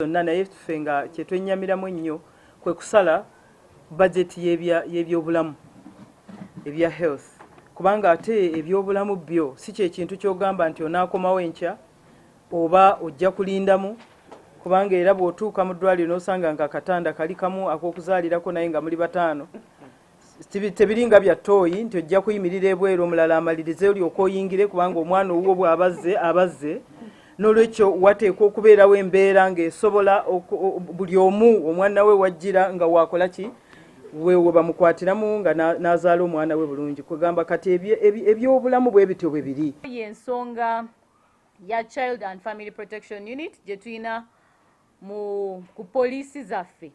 zonna naye ffe nga kye twenyamiramu ennyo kwe kusala bajeti y'ebyobulamu ebya health, kubanga ate ebyobulamu byo si kye kintu ky'ogamba nti onaakomawo enkya oba ojja kulindamu, kubanga era bw'otuuka mu ddwaliro n'osanga nga akatanda kali kamu ak'okuzaalirako naye nga muli bataano, tebiringa bya ttooyi nti ojja kuyimirira ebweru omulala amalirize olyoka oyingire, kubanga omwana owuwo bw'abazze n'olwekyo wateekwa okubeerawo embeera ng'esobola buli omu omwana we wajjira nga wakola ki we bamukwatiramu nga n'azaala omwana we bulungi. Kwegamba kati ebyobulamu bwe bityo bwe biri. Y'ensonga ya Child and Family Protection Unit gye tulina ku poliisi zaffe.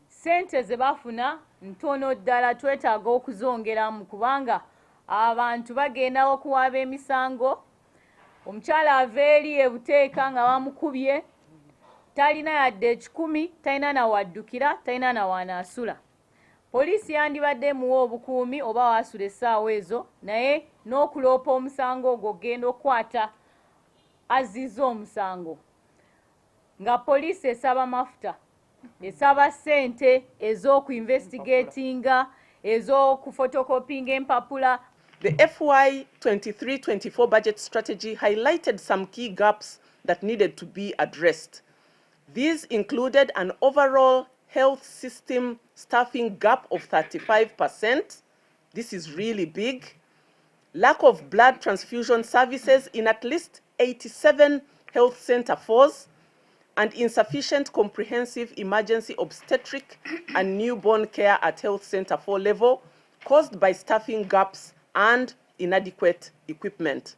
Ssente ze bafuna ntono ddala, twetaaga okuzongeramu kubanga abantu bagenda okuwaaba emisango. Omukyala ava eri ebuteeka nga bamukubye, talina yadde 10, talina na waddukira, talina na wanaasula. Poliisi yandibadde muwa obukuumi oba waasula essaawa ezo, naye n'okuloopa omusango ogwo genda okukwata azizza omusango. Nga poliisi esaba mafuta, esaba ssente ez'okuinvestigatinga, ez'okufotokopinga empapula. The FY 23-24 budget strategy highlighted some key gaps that needed to be addressed. These included an overall health system staffing gap of 35%. This is really big. Lack of blood transfusion services in at least 87 health center 4s, and insufficient comprehensive emergency obstetric and newborn care at health center 4 level, caused by staffing gaps and inadequate equipment.